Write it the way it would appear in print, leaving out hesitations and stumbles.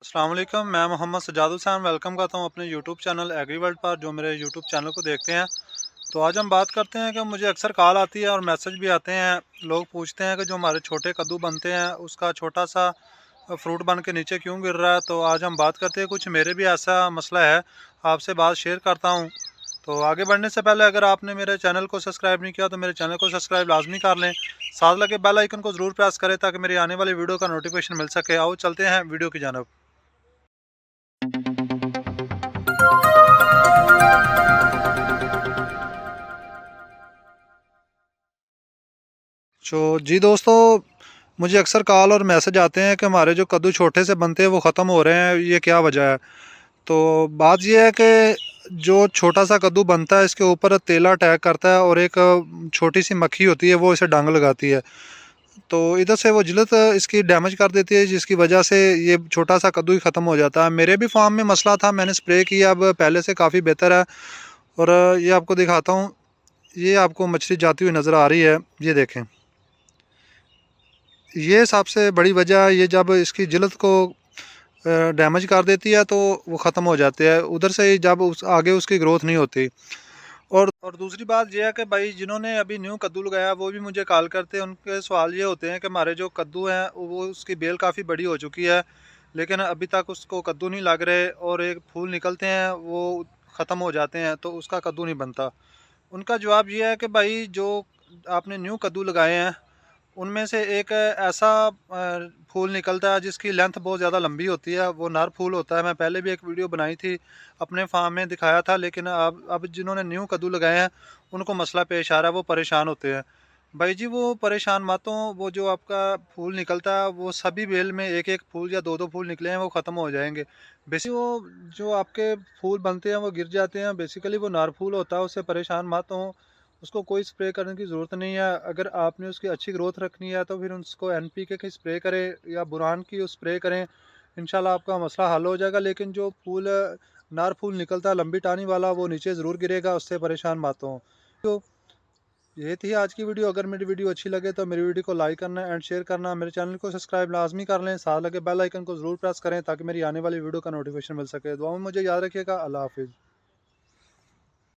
अस्सलाम वालेकुम, मैं मोहम्मद सजाद हुसैन वेलकम करता हूँ अपने यूट्यूब चैनल एग्री वर्ल्ड पर जो मेरे यूट्यूब चैनल को देखते हैं। तो आज हम बात करते हैं कि मुझे अक्सर कॉल आती है और मैसेज भी आते हैं। लोग पूछते हैं कि जो हमारे छोटे कद्दू बनते हैं उसका छोटा सा फ्रूट बन के नीचे क्यों गिर रहा है। तो आज हम बात करते हैं, कुछ मेरे भी ऐसा मसला है, आपसे बात शेयर करता हूँ। तो आगे बढ़ने से पहले अगर आपने मेरे चैनल को सब्सक्राइब नहीं किया तो मेरे चैनल को सब्सक्राइब लाजमी कर लें। साथ लगे बेल आइकन को ज़रूर प्रेस करें ताकि मेरी आने वाली वीडियो का नोटिफिकेशन मिल सके। आओ चलते हैं वीडियो की जानब। तो जी दोस्तों, मुझे अक्सर कॉल और मैसेज आते हैं कि हमारे जो कद्दू छोटे से बनते हैं वो ख़त्म हो रहे हैं, ये क्या वजह है। तो बात ये है कि जो छोटा सा कद्दू बनता है इसके ऊपर तेला अटैक करता है और एक छोटी सी मक्खी होती है वो इसे डंग लगाती है। तो इधर से वो जिल्द इसकी डैमेज कर देती है, जिसकी वजह से ये छोटा सा कद्दू ही ख़त्म हो जाता है। मेरे भी फार्म में मसला था, मैंने स्प्रे किया, अब पहले से काफ़ी बेहतर है। और ये आपको दिखाता हूँ, ये आपको मछली जाती हुई नज़र आ रही है, ये देखें। ये सबसे बड़ी वजह, ये जब इसकी जिल्द को डैमेज कर देती है तो वो ख़त्म हो जाते हैं, उधर से जब उस आगे उसकी ग्रोथ नहीं होती। और दूसरी बात यह है कि भाई जिन्होंने अभी न्यू कद्दू लगाया वो भी मुझे कॉल करते हैं। उनके सवाल ये होते हैं कि हमारे जो कद्दू हैं वो उसकी बेल काफ़ी बड़ी हो चुकी है लेकिन अभी तक उसको कद्दू नहीं लग रहे, और एक फूल निकलते हैं वो ख़त्म हो जाते हैं तो उसका कद्दू नहीं बनता। उनका जवाब ये है कि भाई जो आपने न्यू कद्दू लगाए हैं उनमें से एक ऐसा फूल निकलता है जिसकी लेंथ बहुत ज़्यादा लंबी होती है, वो नर फूल होता है। मैं पहले भी एक वीडियो बनाई थी, अपने फार्म में दिखाया था, लेकिन अब जिन्होंने न्यू कद्दू लगाए हैं उनको मसला पेश आ रहा है, वो परेशान होते हैं। भाई जी वो परेशान मत हो, वो जो आपका फूल निकलता है वो सभी बेल में एक एक फूल या दो दो फूल निकले हैं वो ख़त्म हो जाएंगे। बेसिकली वो जो आपके फूल बनते हैं वो गिर जाते हैं, बेसिकली वो नर फूल होता है, उससे परेशान मत हो। उसको कोई स्प्रे करने की ज़रूरत नहीं है। अगर आपने उसकी अच्छी ग्रोथ रखनी है तो फिर उसको एनपीके की स्प्रे करें या बुरान की स्प्रे करें, इंशाल्लाह आपका मसला हल हो जाएगा। लेकिन जो फूल नार फूल निकलता है लंबी टानी वाला वो नीचे ज़रूर गिरेगा, उससे परेशान मत हो। तो ये थी आज की वीडियो। अगर मेरी वीडियो अच्छी लगे तो मेरी वीडियो को लाइक करना एंड शेयर करना, मेरे चैनल को सब्सक्राइब लाजमी कर लें, साथ लगे बेल आइकन को ज़रूर प्रेस करें ताकि मेरी आने वाली वीडियो का नोटिफिकेशन मिल सके। दुआ में मुझे याद रखिएगा। अल्लाह हाफिज़।